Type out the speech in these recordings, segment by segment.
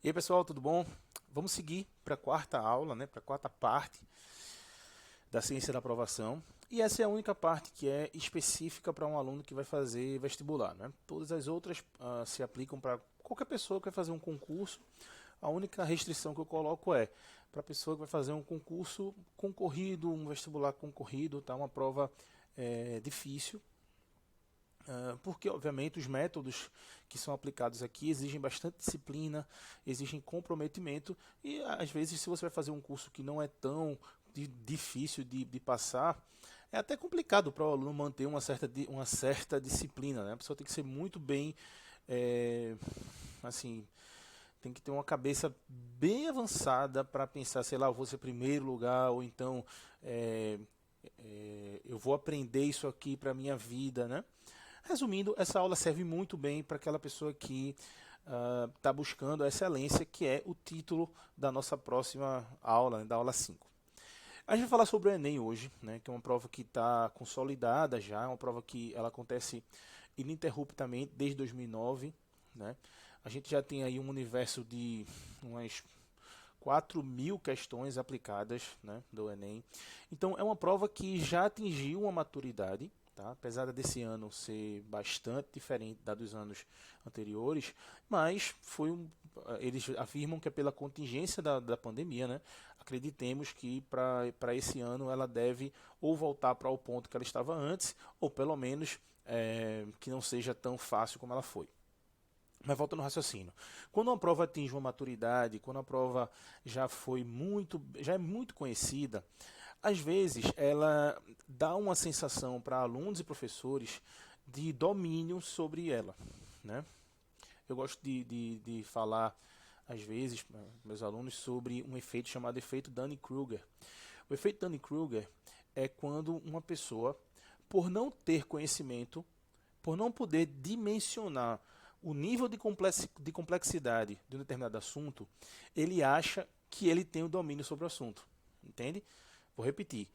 E aí pessoal, tudo bom? Vamos seguir para a quarta aula, né, para a quarta parte da ciência da aprovação. E essa é a única parte que é específica para um aluno que vai fazer vestibular, né? Todas as outras se aplicam para qualquer pessoa que vai fazer um concurso. A única restrição que eu coloco é para a pessoa que vai fazer um concurso concorrido, um vestibular concorrido, tá? Uma prova difícil, porque, obviamente, os métodos que são aplicados aqui exigem bastante disciplina, exigem comprometimento, e às vezes, se você vai fazer um curso que não é tão difícil de passar, é até complicado para o aluno manter uma certa disciplina, né? A pessoa tem que ser muito bem, assim, tem que ter uma cabeça bem avançada para pensar, sei lá, eu vou ser primeiro lugar, ou então eu vou aprender isso aqui para a minha vida, né? Resumindo, essa aula serve muito bem para aquela pessoa que está buscando a excelência, que é o título da nossa próxima aula, né, da aula 5. A gente vai falar sobre o Enem hoje, né, que é uma prova que está consolidada já, é uma prova que ela acontece ininterruptamente desde 2009. Né? A gente já tem aí um universo de umas 4.000 questões aplicadas, né, do Enem. Então é uma prova que já atingiu uma maturidade, tá? Apesar desse ano ser bastante diferente da dos anos anteriores, mas eles afirmam que é pela contingência da pandemia, né? Acreditemos que para esse ano ela deve ou voltar para o ponto que ela estava antes, ou pelo menos que não seja tão fácil como ela foi. Mas volta no raciocínio. Quando uma prova atinge uma maturidade, quando a prova já é muito conhecida, às vezes ela dá uma sensação para alunos e professores de domínio sobre ela, né? Eu gosto de falar, às vezes, para meus alunos, sobre um efeito chamado efeito Dunning-Kruger. O efeito Dunning-Kruger é quando uma pessoa, por não ter conhecimento, por não poder dimensionar o nível de complexidade de um determinado assunto, ele acha que ele tem o domínio sobre o assunto. Entende? Vou repetir.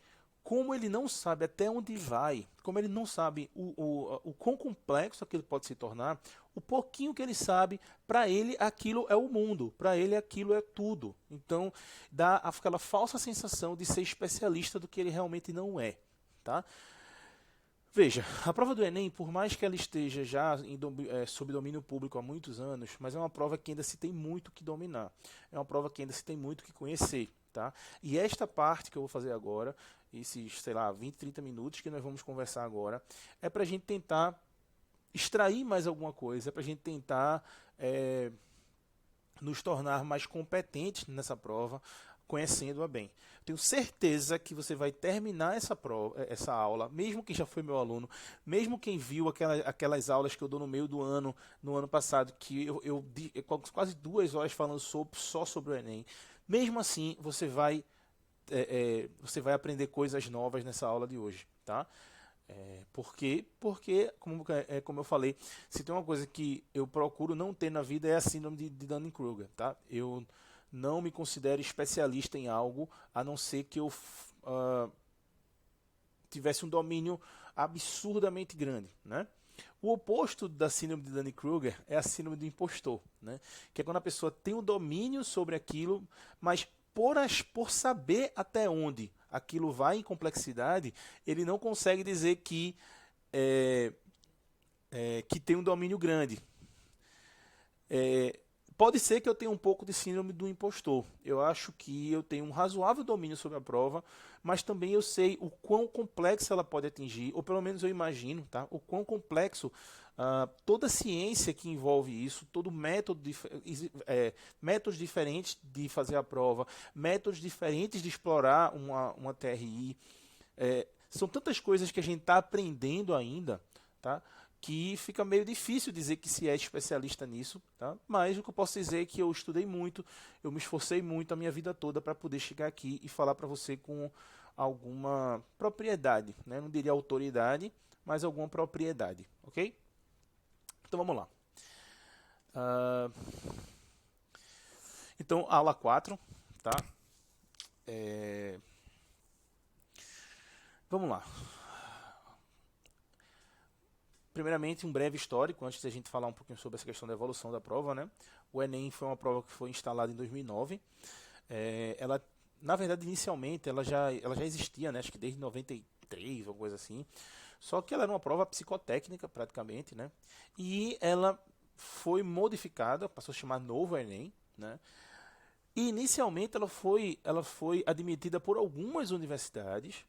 Como ele não sabe até onde vai, como ele não sabe o quão complexo aquilo pode se tornar, o pouquinho que ele sabe, para ele aquilo é o mundo, para ele aquilo é tudo. Então dá aquela falsa sensação de ser especialista do que ele realmente não é. Tá? Veja, a prova do Enem, por mais que ela esteja já sob domínio público há muitos anos, mas é uma prova que ainda se tem muito que dominar. É uma prova que ainda se tem muito que conhecer. Tá? E esta parte que eu vou fazer agora, esses, sei lá, 20, 30 minutos que nós vamos conversar agora, é para a gente tentar extrair mais alguma coisa, é para a gente tentar nos tornar mais competentes nessa prova, conhecendo-a bem. Tenho certeza que você vai terminar essa prova, essa aula, mesmo quem já foi meu aluno, mesmo quem viu aquelas aulas que eu dou no meio do ano, no ano passado, que eu quase 2 horas falando só sobre o Enem. Mesmo assim, você vai aprender coisas novas nessa aula de hoje, tá? Porque como eu falei, se tem uma coisa que eu procuro não ter na vida é a síndrome de Dunning-Kruger, tá? Eu não me considero especialista em algo, a não ser que eu tivesse um domínio absurdamente grande, né? O oposto da síndrome de Dunning-Kruger é a síndrome do impostor, né? Que é quando a pessoa tem um domínio sobre aquilo, mas por saber até onde aquilo vai em complexidade, ele não consegue dizer é, que tem um domínio grande. É, Pode ser que eu tenha um pouco de síndrome do impostor. Eu acho que eu tenho um razoável domínio sobre a prova, mas também eu sei o quão complexa ela pode atingir, ou pelo menos eu imagino, tá? O quão complexo toda a ciência que envolve isso, todo método, métodos diferentes de fazer a prova, métodos diferentes de explorar uma TRI. São tantas coisas que a gente está aprendendo ainda, tá? Que fica meio difícil dizer que se é especialista nisso, tá? Mas o que eu posso dizer é que eu estudei muito, eu me esforcei muito a minha vida toda para poder chegar aqui e falar para você com alguma propriedade, né? Não diria autoridade, mas alguma propriedade, ok? Então vamos lá. Uh, então, aula 4, tá? Vamos lá. primeiramente, um breve histórico, antes de a gente falar um pouquinho sobre essa questão da evolução da prova, né? O Enem foi uma prova que foi instalada em 2009. Ela, na verdade, inicialmente, ela já existia, né? Acho que desde 93, alguma coisa assim. Só que ela era uma prova psicotécnica, praticamente, né? E ela foi modificada, passou a chamar Novo Enem, né? E inicialmente ela foi admitida por algumas universidades,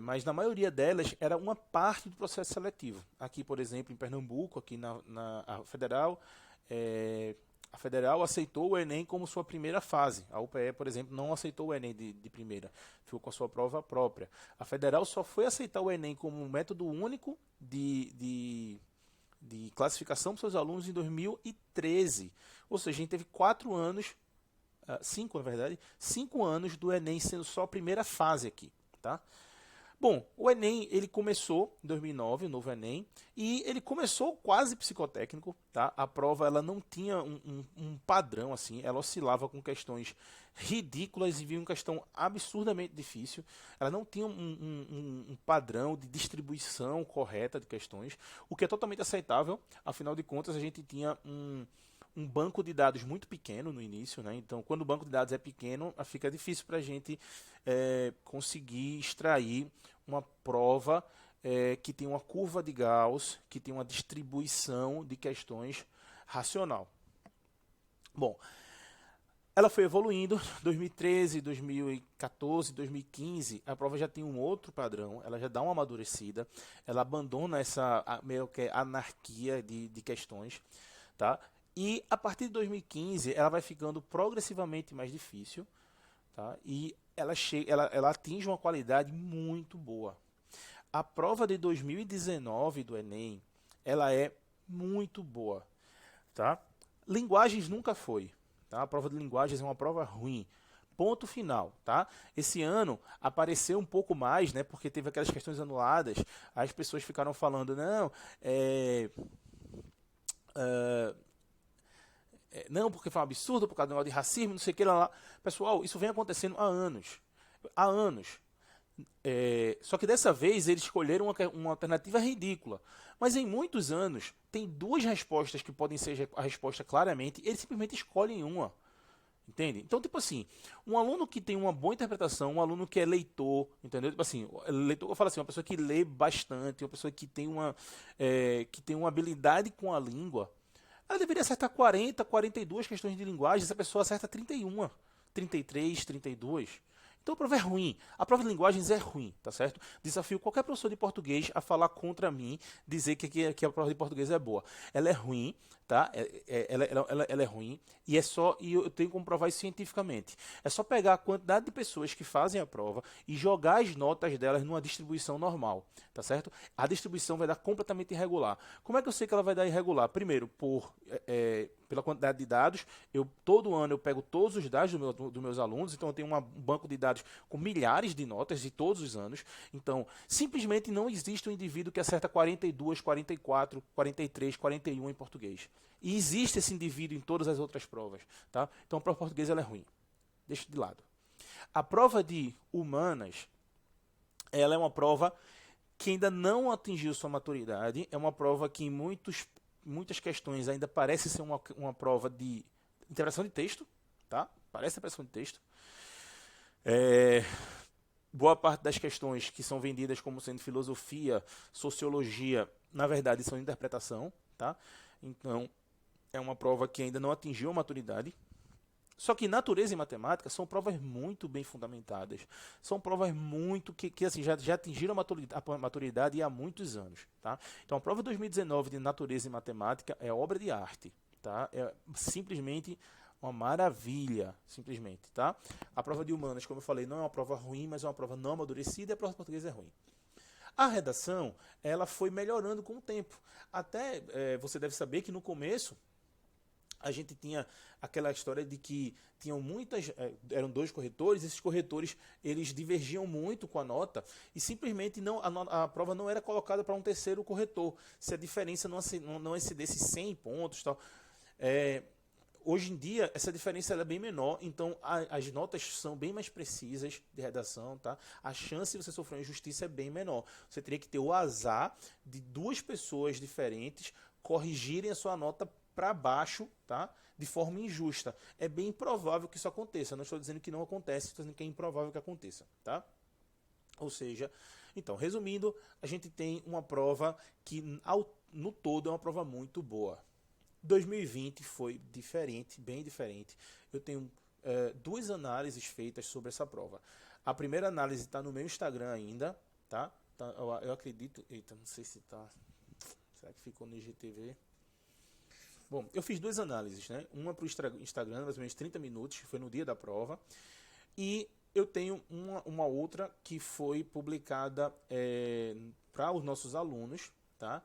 mas na maioria delas era uma parte do processo seletivo. Aqui, por exemplo, em Pernambuco, aqui a Federal aceitou o Enem como sua primeira fase. A UPE, por exemplo, não aceitou o Enem de primeira, ficou com a sua prova própria. A Federal só foi aceitar o Enem como um método único de classificação para seus alunos em 2013. Ou seja, a gente teve 4 anos, 5 na verdade, 5 anos do Enem sendo só a primeira fase aqui, tá? Bom, o Enem ele começou em 2009, o novo Enem, e ele começou quase psicotécnico, tá? A prova ela não tinha um padrão assim, ela oscilava com questões ridículas e vinha uma questão absurdamente difícil. Ela não tinha um padrão de distribuição correta de questões, o que é totalmente aceitável. Afinal de contas, a gente tinha um banco de dados muito pequeno no início, né? Então, quando o banco de dados é pequeno, fica difícil para a gente conseguir extrair uma prova que tem uma curva de Gauss, que tem uma distribuição de questões racional. Bom, ela foi evoluindo, 2013, 2014, 2015, a prova já tem um outro padrão, ela já dá uma amadurecida, ela abandona essa meio que anarquia de questões, tá? E a partir de 2015 ela vai ficando progressivamente mais difícil, tá? E ela atinge uma qualidade muito boa. A prova de 2019 do Enem, ela é muito boa, tá? Linguagens nunca foi, tá? A prova de linguagens é uma prova ruim. Ponto final, tá? Esse ano apareceu um pouco mais, né? Porque teve aquelas questões anuladas, as pessoas ficaram falando, não, não, porque foi um absurdo, por causa do negócio de racismo, não sei o que lá. Pessoal, isso vem acontecendo há anos. Há anos. Só que dessa vez eles escolheram uma alternativa ridícula. Mas em muitos anos, tem duas respostas que podem ser a resposta claramente, e eles simplesmente escolhem uma. Entende? Então, tipo assim, um aluno que tem uma boa interpretação, um aluno que é leitor, entendeu? Tipo assim, leitor, eu falo assim, uma pessoa que lê bastante, uma pessoa que tem uma habilidade com a língua, ela deveria acertar 40, 42 questões de linguagem, essa pessoa acerta 31, 33, 32. Então a prova é ruim. A prova de linguagens é ruim, tá certo? Desafio qualquer professor de português a falar contra mim, dizer que a prova de português é boa. Ela é ruim, tá? Ela é ruim e eu tenho como provar isso cientificamente. É só pegar a quantidade de pessoas que fazem a prova e jogar as notas delas numa distribuição normal, tá certo? A distribuição vai dar completamente irregular. Como é que eu sei que ela vai dar irregular? Primeiro, pela quantidade de dados. Todo ano eu pego todos os dados dos meus alunos, então eu tenho um banco de dados com milhares de notas de todos os anos. Então, simplesmente não existe um indivíduo que acerta 42, 44, 43, 41 em português. E existe esse indivíduo em todas as outras provas, tá? Então a prova portuguesa ela é ruim. Deixa de lado. A prova de humanas, ela é uma prova que ainda não atingiu sua maturidade, é uma prova que em muitas questões ainda parece ser uma prova de interpretação de texto, tá? Parece interpretação de texto. Boa parte das questões que são vendidas como sendo filosofia, sociologia, na verdade são interpretação, tá? Então, é uma prova que ainda não atingiu a maturidade. Só que natureza e matemática são provas muito bem fundamentadas. São provas muito que assim, já atingiram a maturidade há muitos anos. Tá? Então a prova de 2019 de natureza e matemática é obra de arte. Tá? É simplesmente uma maravilha. Simplesmente. Tá? A prova de humanas, como eu falei, não é uma prova ruim, mas é uma prova não amadurecida e a prova de português é ruim. A redação ela foi melhorando com o tempo. Até você deve saber que no começo a gente tinha aquela história de que tinham eram 2 corretores, esses corretores eles divergiam muito com a nota e simplesmente a prova não era colocada para um terceiro corretor, se a diferença não excedesse 100 pontos. Tal. Hoje em dia, essa diferença ela é bem menor, então as notas são bem mais precisas de redação, tá? A chance de você sofrer uma injustiça é bem menor. Você teria que ter o azar de duas pessoas diferentes corrigirem a sua nota para baixo, tá? De forma injusta. É bem improvável que isso aconteça. Eu não estou dizendo que não acontece, estou dizendo que é improvável que aconteça, tá? Ou seja, então, resumindo, a gente tem uma prova que no todo é uma prova muito boa. 2020 foi diferente, bem diferente. Eu tenho duas análises feitas sobre essa prova. A primeira análise está no meu Instagram ainda, tá? Eu acredito. Eita, não sei se tá. Será que ficou no IGTV? Bom, eu fiz duas análises, né? Uma para o Instagram, mais ou menos 30 minutos, que foi no dia da prova. E eu tenho uma outra que foi publicada para os nossos alunos, tá?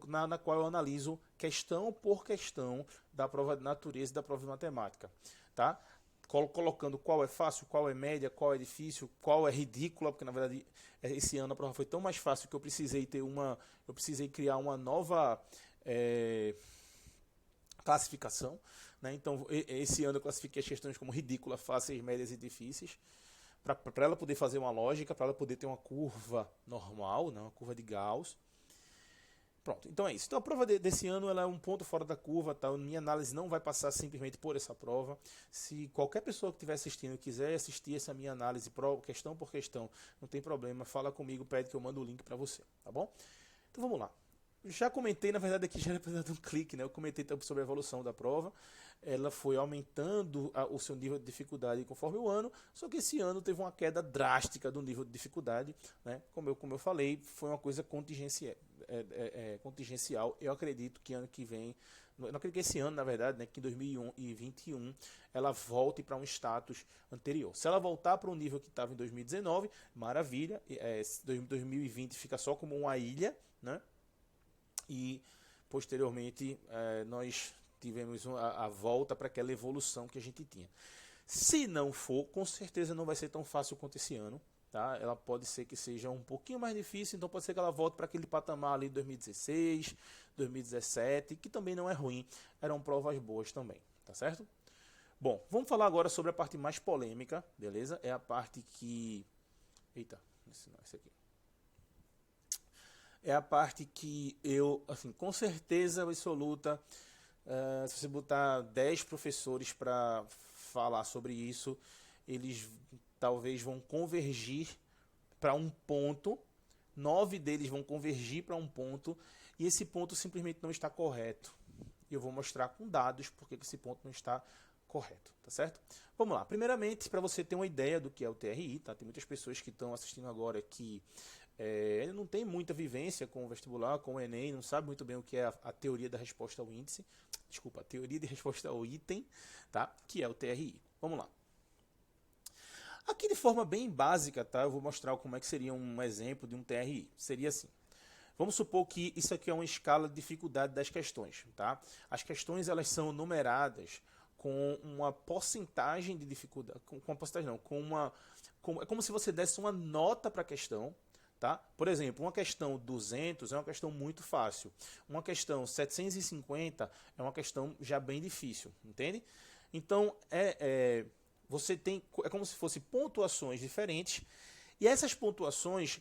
Na qual eu analiso questão por questão da prova de natureza e da prova de matemática, tá? Colocando qual é fácil, qual é média, qual é difícil, qual é ridícula, porque na verdade esse ano a prova foi tão mais fácil que eu precisei criar uma nova classificação, né? Então esse ano eu classifiquei as questões como ridícula, fáceis, médias e difíceis, para ela poder fazer uma lógica, para ela poder ter uma curva normal, né? Uma curva de Gauss. Pronto, então é isso. Então a prova desse ano ela é um ponto fora da curva, tá? Minha análise não vai passar simplesmente por essa prova. Se qualquer pessoa que estiver assistindo quiser assistir essa minha análise questão por questão, não tem problema, fala comigo, pede que eu mando o link para você, tá bom? Então vamos lá. Já comentei, na verdade aqui já era para dar um clique, né? Eu comentei sobre a evolução da prova. Ela foi aumentando o seu nível de dificuldade conforme o ano, só que esse ano teve uma queda drástica do nível de dificuldade, né? Como eu falei, foi uma coisa contingencial. Eu acredito que ano que vem, eu não acredito que esse ano, na verdade, né, que em 2021 ela volte para um status anterior. Se ela voltar para o nível que estava em 2019, maravilha, 2020 fica só como uma ilha, né? E posteriormente nós tivemos a volta para aquela evolução que a gente tinha. Se não for, com certeza não vai ser tão fácil quanto esse ano, tá? Ela pode ser que seja um pouquinho mais difícil, então pode ser que ela volte para aquele patamar ali de 2016, 2017, que também não é ruim, eram provas boas também, tá certo? Bom, vamos falar agora sobre a parte mais polêmica, beleza? É a parte que... Eita, esse aqui. É a parte que eu, assim, com certeza absoluta, se você botar 10 professores para falar sobre isso, eles talvez vão convergir para um ponto, 9 deles vão convergir para um ponto, e esse ponto simplesmente não está correto. E eu vou mostrar com dados porque esse ponto não está correto, tá certo? Vamos lá. Primeiramente, para você ter uma ideia do que é o TRI, tá? Tem muitas pessoas que estão assistindo agora que não tem muita vivência com o vestibular, com o Enem, não sabe muito bem o que é a teoria da resposta ao índice, desculpa, a teoria de resposta ao item, tá? Que é o TRI. Vamos lá. Aqui de forma bem básica, tá? Eu vou mostrar como é que seria um exemplo de um TRI. Seria assim. Vamos supor que isso aqui é uma escala de dificuldade das questões, tá? As questões elas são numeradas com uma porcentagem de dificuldade, com uma porcentagem não, é como se você desse uma nota para a questão. Tá? Por exemplo, uma questão 200 é uma questão muito fácil. Uma questão 750 é uma questão já bem difícil, entende? Então, você tem, é como se fossem pontuações diferentes. E essas pontuações,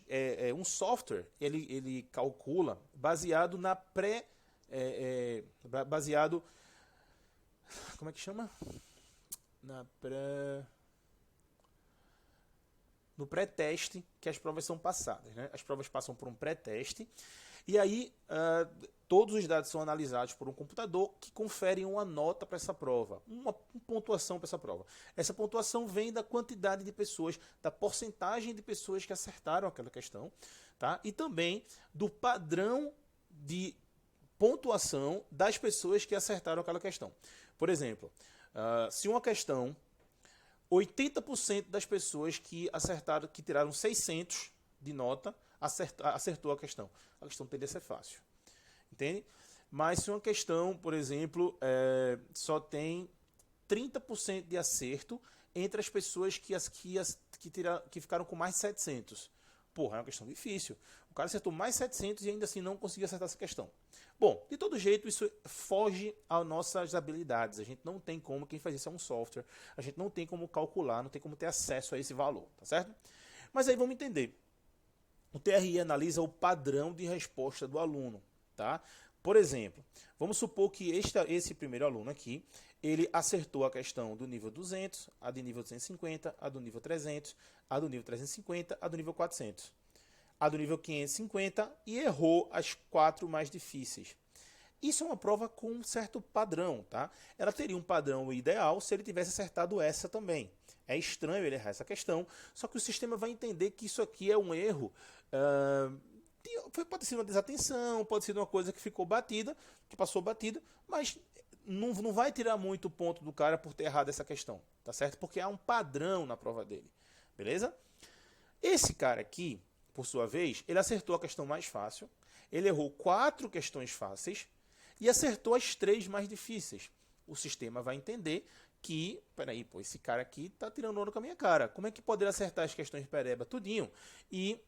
um software, ele calcula baseado na baseado... Como é que chama? No pré-teste que as provas são passadas, né? As provas passam por um pré-teste e aí todos os dados são analisados por um computador que confere uma nota para essa prova, uma pontuação para essa prova. Essa pontuação vem da quantidade de pessoas, da porcentagem de pessoas que acertaram aquela questão, tá? E também do padrão de pontuação das pessoas que acertaram aquela questão. Por exemplo, se uma questão 80% das pessoas que acertaram, que tiraram 600 de nota, acertou a questão. A questão tende a ser fácil. Entende? Mas se uma questão, por exemplo, só tem 30% de acerto entre as pessoas que ficaram com mais de 700. Porra, é uma questão difícil. O cara acertou mais 700 e ainda assim não conseguiu acertar essa questão. Bom, de todo jeito, isso foge às nossas habilidades. A gente não tem como, quem faz isso é um software, a gente não tem como calcular, não tem como ter acesso a esse valor, tá certo? Mas aí vamos entender. O TRI analisa o padrão de resposta do aluno, tá? Por exemplo, vamos supor que esse primeiro aluno aqui, ele acertou a questão do nível 200, a do nível 250, a do nível 300, a do nível 350, a do nível 400, a do nível 550 e errou as 4 mais difíceis. Isso é uma prova com um certo padrão, tá? Ela teria um padrão ideal se ele tivesse acertado essa também. É estranho ele errar essa questão, só que o sistema vai entender que isso aqui é um erro. Pode ser uma desatenção, pode ser uma coisa que ficou batida, que passou batida, mas não vai tirar muito ponto do cara por ter errado essa questão, tá certo? Porque há um padrão na prova dele, beleza? Esse cara aqui, por sua vez, ele acertou a questão mais fácil, ele errou 4 questões fáceis e acertou as 3 mais difíceis. O sistema vai entender que, peraí, pô, esse cara aqui tá tirando onda com a minha cara. Como é que poderia acertar as questões pereba tudinho e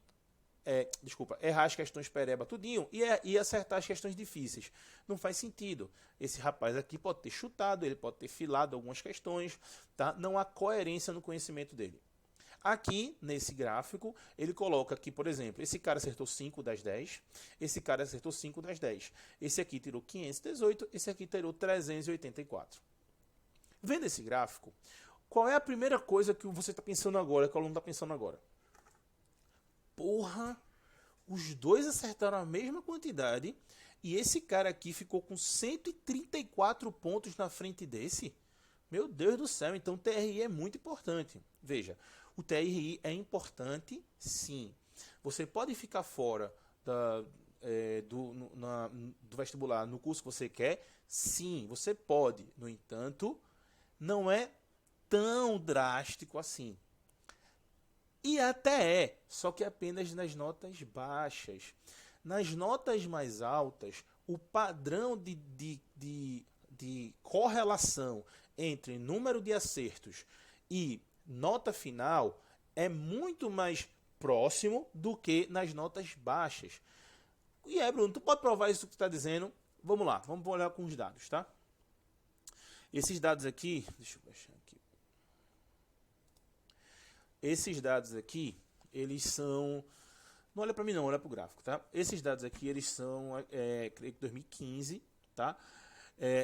errar as questões pereba tudinho e acertar as questões difíceis? Não faz sentido. Esse rapaz aqui pode ter chutado, ele pode ter filado algumas questões, tá? Não há coerência no conhecimento dele. Aqui, nesse gráfico, ele coloca aqui, por exemplo, esse cara acertou 5 das 10, esse cara acertou 5 das 10. Esse aqui tirou 518, esse aqui tirou 384. Vendo esse gráfico, qual é a primeira coisa que você está pensando agora, que o aluno está pensando agora? Porra, os dois acertaram a mesma quantidade e esse cara aqui ficou com 134 pontos na frente desse? Meu Deus do céu, então o TRI é muito importante. Veja, o TRI é importante, sim. Você pode ficar fora do vestibular no curso que você quer? Sim, você pode. No entanto, não é tão drástico assim. E até é, só que apenas nas notas baixas. Nas notas mais altas, o padrão de correlação entre número de acertos e nota final é muito mais próximo do que nas notas baixas. E Bruno, tu pode provar isso que tu está dizendo? Vamos lá, vamos olhar com os dados, tá? Esses dados aqui, deixa eu baixar aqui. Esses dados aqui, eles são... Não olha para mim não, olha para o gráfico, tá? Esses dados aqui, eles são, creio que 2015, tá?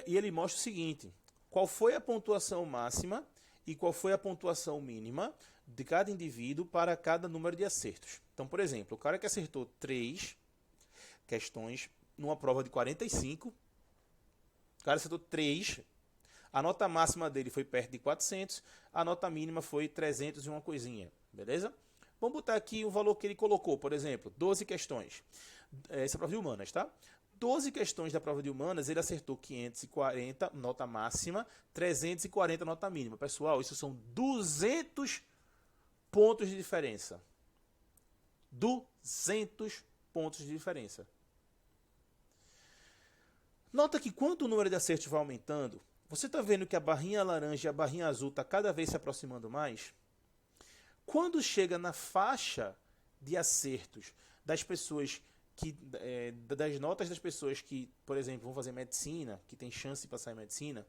E ele mostra o seguinte, qual foi a pontuação máxima e qual foi a pontuação mínima de cada indivíduo para cada número de acertos. Então, por exemplo, o cara que acertou 3 questões numa prova de 45, o cara acertou 3, a nota máxima dele foi perto de 400, a nota mínima foi 300 e uma coisinha, beleza? Vamos botar aqui o valor que ele colocou, por exemplo, 12 questões. Essa é a prova de humanas, tá? 12 questões da prova de humanas, ele acertou 540, nota máxima, 340, nota mínima. Pessoal, isso são 200 pontos de diferença. 200 pontos de diferença. Nota que quando o número de acertos vai aumentando, você está vendo que a barrinha laranja e a barrinha azul está cada vez se aproximando mais? Quando chega na faixa de acertos das pessoas das notas das pessoas que, por exemplo, vão fazer medicina, que tem chance de passar em medicina,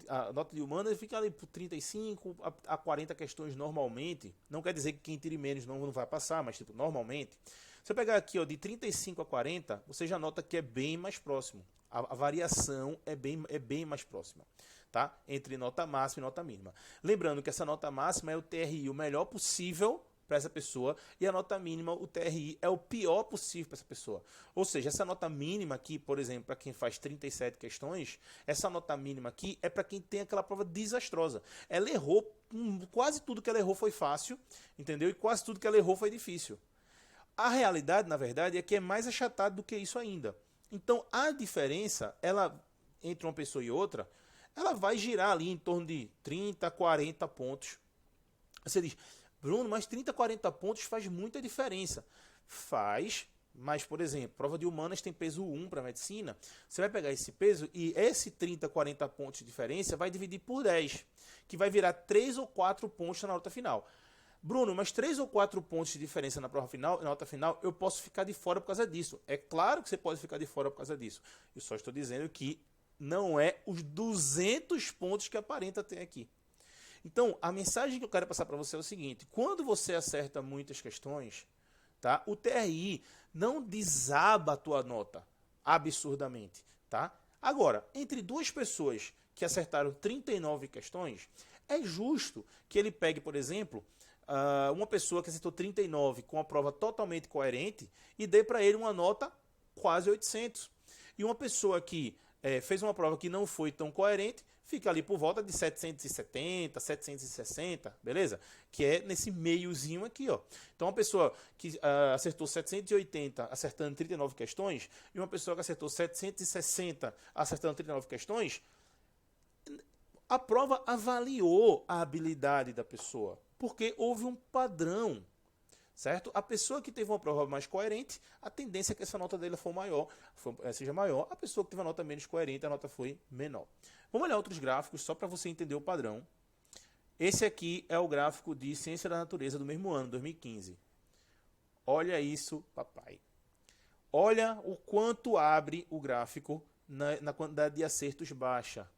a nota de humanas fica ali por 35 a 40 questões normalmente. Não quer dizer que quem tire menos não vai passar, mas tipo, normalmente. Se eu pegar aqui, ó, de 35 a 40, você já nota que é bem mais próximo. A variação é bem mais próxima, tá? Entre nota máxima e nota mínima. Lembrando que essa nota máxima é o TRI o melhor possível para essa pessoa e a nota mínima, o TRI, é o pior possível para essa pessoa. Ou seja, essa nota mínima aqui, por exemplo, para quem faz 37 questões, essa nota mínima aqui é para quem tem aquela prova desastrosa. Ela errou, quase tudo que ela errou foi fácil, entendeu? E quase tudo que ela errou foi difícil. A realidade, na verdade, é que é mais achatado do que isso ainda. Então, a diferença, ela entre uma pessoa e outra, ela vai girar ali em torno de 30, 40 pontos. Você diz, Bruno, mas 30, 40 pontos faz muita diferença. Faz, mas, por exemplo, prova de humanas tem peso 1 para medicina. Você vai pegar esse peso e esse 30, 40 pontos de diferença vai dividir por 10, que vai virar 3 ou 4 pontos na nota final. Bruno, mas 3 ou 4 pontos de diferença na prova final, na nota final, eu posso ficar de fora por causa disso. É claro que você pode ficar de fora por causa disso. Eu só estou dizendo que não é os 200 pontos que aparenta ter aqui. Então, a mensagem que eu quero passar para você é o seguinte: quando você acerta muitas questões, tá? O TRI não desaba a tua nota absurdamente, tá? Agora, entre duas pessoas que acertaram 39 questões, é justo que ele pegue, por exemplo, uma pessoa que acertou 39 com a prova totalmente coerente e dê para ele uma nota quase 800. E uma pessoa que fez uma prova que não foi tão coerente, fica ali por volta de 770, 760, beleza? Que é nesse meiozinho aqui, ó. Então, uma pessoa que acertou 780 acertando 39 questões e uma pessoa que acertou 760 acertando 39 questões, a prova avaliou a habilidade da pessoa, porque houve um padrão, certo? A pessoa que teve uma prova mais coerente, a tendência é que essa nota dele seja maior. A pessoa que teve uma nota menos coerente, a nota foi menor. Vamos olhar outros gráficos, só para você entender o padrão. Esse aqui é o gráfico de Ciência da Natureza do mesmo ano, 2015. Olha isso, papai. Olha o quanto abre o gráfico na quantidade de acertos baixa.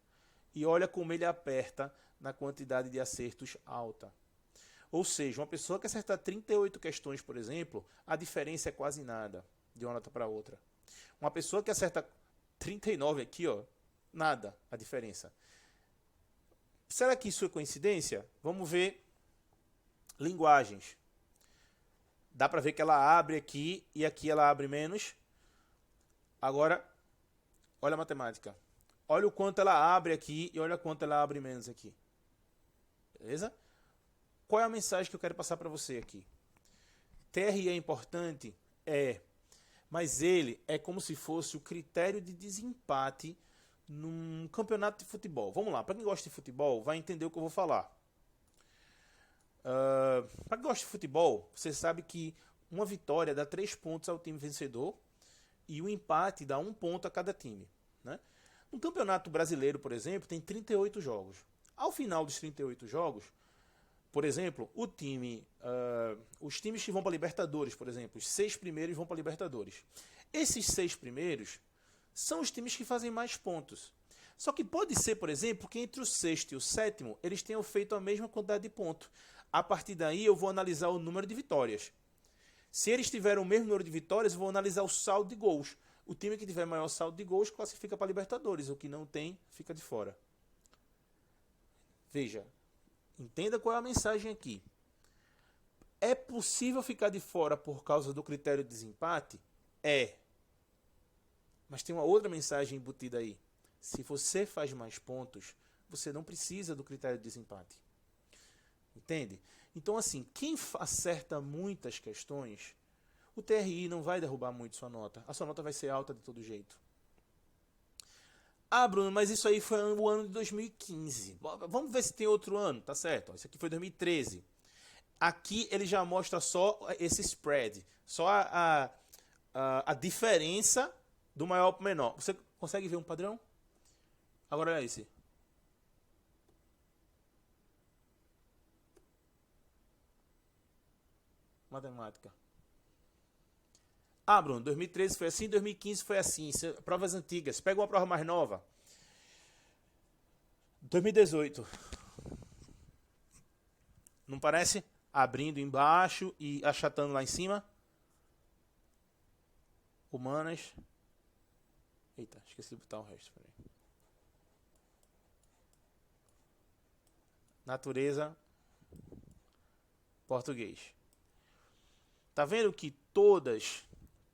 E olha como ele aperta na quantidade de acertos alta. Ou seja, uma pessoa que acertar 38 questões, por exemplo, a diferença é quase nada de uma nota para outra. Uma pessoa que acerta 39 aqui, ó, nada a diferença. Será que isso é coincidência? Vamos ver linguagens. Dá para ver que ela abre aqui e aqui ela abre menos. Agora, olha a matemática. Olha o quanto ela abre aqui e olha o quanto ela abre menos aqui. Beleza? Qual é a mensagem que eu quero passar para você aqui? TRI é importante? É. Mas ele é como se fosse o critério de desempate num campeonato de futebol. Vamos lá, para quem gosta de futebol, vai entender o que eu vou falar. Para quem gosta de futebol, você sabe que uma vitória dá 3 pontos ao time vencedor e o empate dá 1 ponto a cada time, né? No Campeonato Brasileiro, por exemplo, tem 38 jogos. Ao final dos 38 jogos, por exemplo, os times que vão para a Libertadores, por exemplo, os 6 primeiros vão para a Libertadores. Esses 6 primeiros são os times que fazem mais pontos. Só que pode ser, por exemplo, que entre o 6º e o 7º, eles tenham feito a mesma quantidade de pontos. A partir daí, eu vou analisar o número de vitórias. Se eles tiveram o mesmo número de vitórias, eu vou analisar o saldo de gols. O time que tiver maior saldo de gols classifica para a Libertadores. O que não tem, fica de fora. Veja, entenda qual é a mensagem aqui. É possível ficar de fora por causa do critério de desempate? É. Mas tem uma outra mensagem embutida aí. Se você faz mais pontos, você não precisa do critério de desempate. Entende? Então, assim, quem acerta muitas questões, o TRI não vai derrubar muito sua nota. A sua nota vai ser alta de todo jeito. Ah, Bruno, mas isso aí foi o ano de 2015. Vamos ver se tem outro ano, tá certo? Isso aqui foi 2013. Aqui ele já mostra só esse spread, só a diferença do maior para o menor. Você consegue ver um padrão? Agora olha esse. Matemática. Ah, Bruno, 2013 foi assim, 2015 foi assim. Provas antigas. Pega uma prova mais nova. 2018. Não parece? Abrindo embaixo e achatando lá em cima. Humanas. Eita, esqueci de botar o resto. Peraí. Natureza. Português. Tá vendo que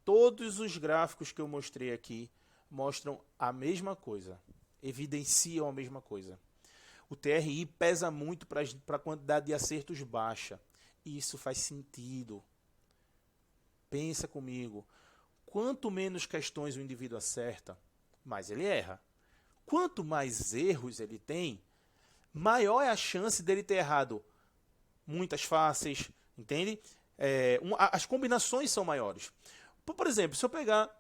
todos os gráficos que eu mostrei aqui mostram a mesma coisa, evidenciam a mesma coisa. O TRI pesa muito para a quantidade de acertos baixa. E isso faz sentido. Pensa comigo. Quanto menos questões o indivíduo acerta, mais ele erra. Quanto mais erros ele tem, maior é a chance dele ter errado muitas fáceis, entende? As combinações são maiores. Por exemplo, se eu pegar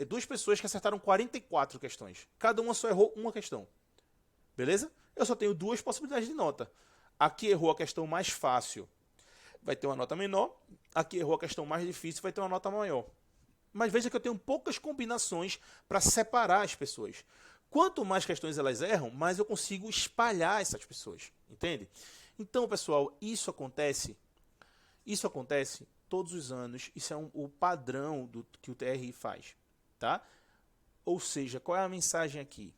duas pessoas que acertaram 44 questões, cada uma só errou uma questão, beleza? Eu só tenho 2 possibilidades de nota. Aqui errou a questão mais fácil, vai ter uma nota menor. Aqui errou a questão mais difícil, vai ter uma nota maior. Mas veja que eu tenho poucas combinações para separar as pessoas. Quanto mais questões elas erram, mais eu consigo espalhar essas pessoas. Entende? Então, pessoal, isso acontece todos os anos. Isso é o padrão que o TRI faz. Tá? Ou seja, qual é a mensagem aqui?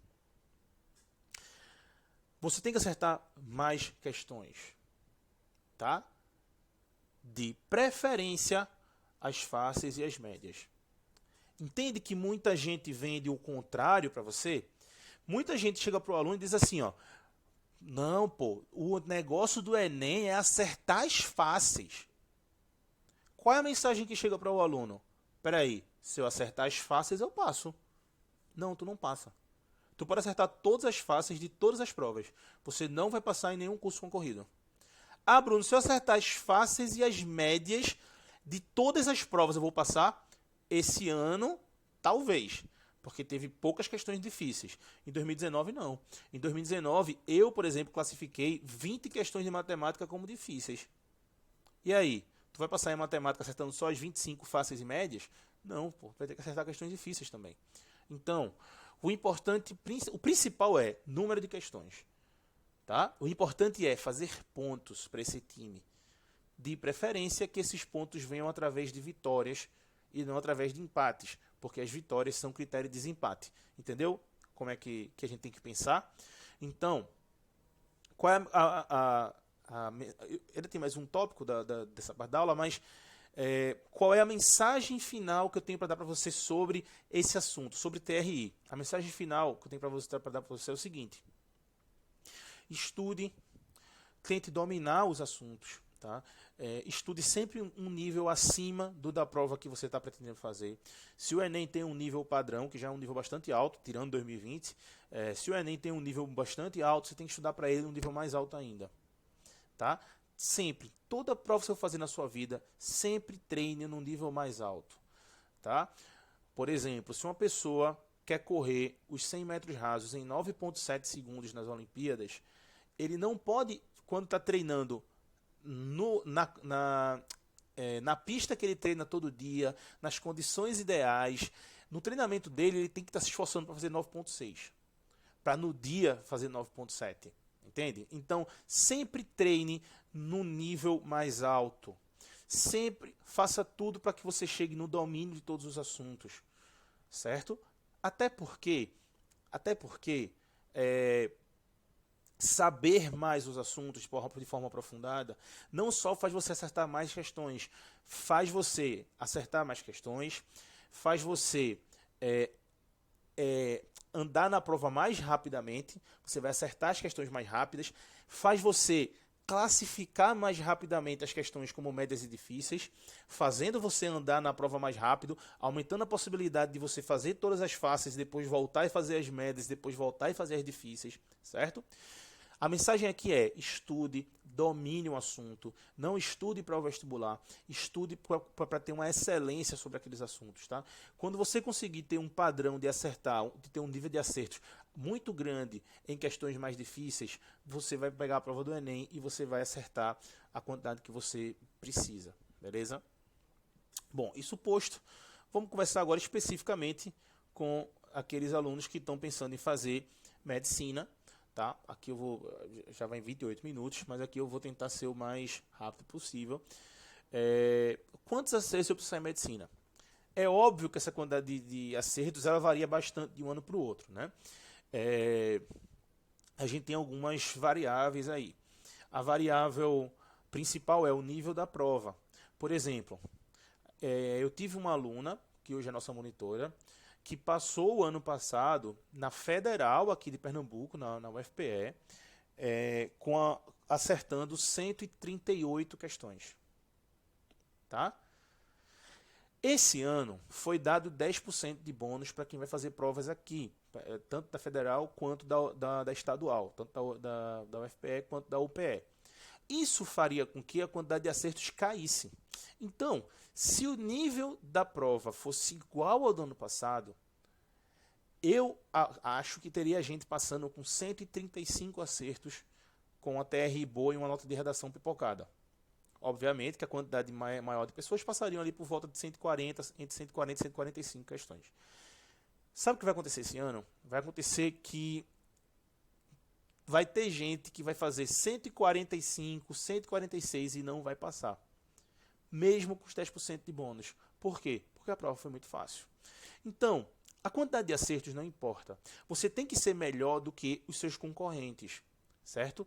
Você tem que acertar mais questões. Tá? De preferência, as fáceis e as médias. Entende que muita gente vende o contrário para você? Muita gente chega para o aluno e diz assim, ó, não, pô, o negócio do Enem é acertar as fáceis. Qual é a mensagem que chega para o aluno? Peraí, se eu acertar as fáceis, eu passo. Não, tu não passa. Tu pode acertar todas as fáceis de todas as provas. Você não vai passar em nenhum curso concorrido. Ah, Bruno, se eu acertar as fáceis e as médias de todas as provas, eu vou passar? Esse ano, talvez. Porque teve poucas questões difíceis. Em 2019, não. Em 2019, eu, por exemplo, classifiquei 20 questões de matemática como difíceis. E aí? Tu vai passar em matemática acertando só as 25 fáceis e médias? Não, pô, vai ter que acertar questões difíceis também. Então, o principal é número de questões. Tá? O importante é fazer pontos para esse time. De preferência que esses pontos venham através de vitórias e não através de empates, porque as vitórias são critério de desempate. Entendeu? Como é que a gente tem que pensar? Então, qual é ainda tem mais um tópico dessa parte da aula, mas qual é a mensagem final que eu tenho para dar para você sobre esse assunto, sobre TRI? A mensagem final que eu tenho para dar para você é o seguinte: estude, tente dominar os assuntos, tá? Estude sempre um nível acima do da prova que você está pretendendo fazer. Se o Enem tem um nível padrão, que já é um nível bastante alto, tirando 2020, se o Enem tem um nível bastante alto, você tem que estudar para ele um nível mais alto ainda. Tá? Sempre, toda prova que você for fazer na sua vida, sempre treine num nível mais alto. Tá? Por exemplo, se uma pessoa quer correr os 100 metros rasos em 9,7 segundos nas Olimpíadas, ele não pode, quando está treinando na pista que ele treina todo dia, nas condições ideais, no treinamento dele, ele tem que estar se esforçando para fazer 9,6. Para no dia fazer 9,7. Entende? Então, sempre treine no nível mais alto. Sempre faça tudo para que você chegue no domínio de todos os assuntos. Certo? Até porque saber mais os assuntos de forma aprofundada não só faz você acertar mais questões, faz você acertar mais questões, faz você andar na prova mais rapidamente, você vai acertar as questões mais rápidas, faz você classificar mais rapidamente as questões como médias e difíceis, fazendo você andar na prova mais rápido, aumentando a possibilidade de você fazer todas as fáceis, depois voltar e fazer as médias, depois voltar e fazer as difíceis, certo? A mensagem aqui é: estude, domine o assunto, não estude para o vestibular, estude para ter uma excelência sobre aqueles assuntos. Tá? Quando você conseguir ter um padrão de acertar, de ter um nível de acertos muito grande em questões mais difíceis, você vai pegar a prova do Enem e você vai acertar a quantidade que você precisa. Beleza? Bom, isso posto, vamos conversar agora especificamente com aqueles alunos que estão pensando em fazer medicina. Tá? Aqui eu vou, já vai em 28 minutos, mas aqui eu vou tentar ser o mais rápido possível. Quantos acertos eu preciso em medicina? É óbvio que essa quantidade de acertos ela varia bastante de um ano para o outro. Né? A gente tem algumas variáveis aí. A variável principal é o nível da prova. Por exemplo, eu tive uma aluna, que hoje é nossa monitora, que passou o ano passado na Federal aqui de Pernambuco, na UFPE, acertando 138 questões. Tá? Esse ano foi dado 10% de bônus para quem vai fazer provas aqui, tanto da Federal quanto da Estadual, tanto da UFPE quanto da UPE. Isso faria com que a quantidade de acertos caísse. Então, se o nível da prova fosse igual ao do ano passado, eu acho que teria gente passando com 135 acertos com uma TRI boa e uma nota de redação pipocada. Obviamente que a quantidade maior de pessoas passariam ali por volta de 140, entre 140 e 145 questões. Sabe o que vai acontecer esse ano? Vai acontecer que vai ter gente que vai fazer 145, 146 e não vai passar. Mesmo com os 10% de bônus. Por quê? Porque a prova foi muito fácil. Então, a quantidade de acertos não importa. Você tem que ser melhor do que os seus concorrentes, certo?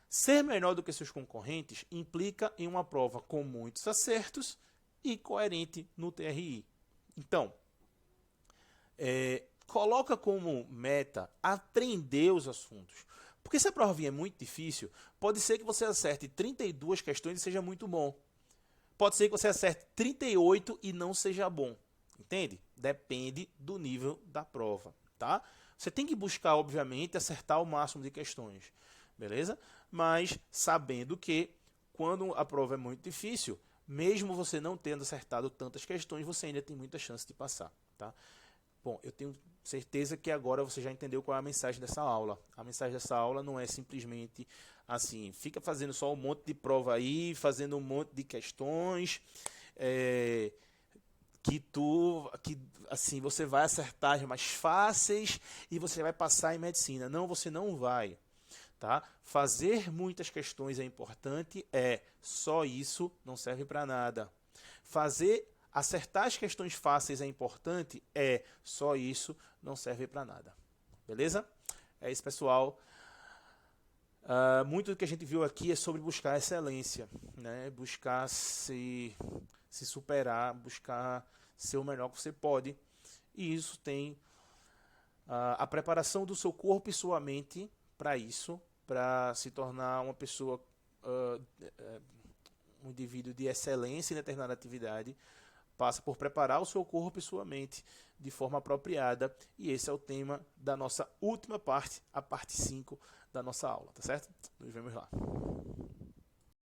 Ser melhor do que seus concorrentes implica em uma prova com muitos acertos e coerente no TRI. Então, coloca como meta aprender os assuntos. Porque se a prova vier muito difícil, pode ser que você acerte 32 questões e seja muito bom. Pode ser que você acerte 38 e não seja bom. Entende? Depende do nível da prova, tá? Você tem que buscar, obviamente, acertar o máximo de questões, beleza? Mas sabendo que quando a prova é muito difícil, mesmo você não tendo acertado tantas questões, você ainda tem muita chance de passar, tá? Bom, eu tenho certeza que agora você já entendeu qual é a mensagem dessa aula. A mensagem dessa aula não é simplesmente assim, fica fazendo só um monte de prova aí, fazendo um monte de questões, que assim você vai acertar as mais fáceis e você vai passar em medicina. Não, você não vai, tá? Fazer muitas questões é importante, só isso não serve para nada. Acertar as questões fáceis é importante, só isso não serve para nada. Beleza? É isso, pessoal. Muito do que a gente viu aqui é sobre buscar excelência, né? Buscar se superar, buscar ser o melhor que você pode. E isso tem a preparação do seu corpo e sua mente para isso, para se tornar uma pessoa, um indivíduo de excelência em determinada atividade, passa por preparar o seu corpo e sua mente de forma apropriada. E esse é o tema da nossa última parte, a parte 5 da nossa aula, tá certo? Nos vemos lá.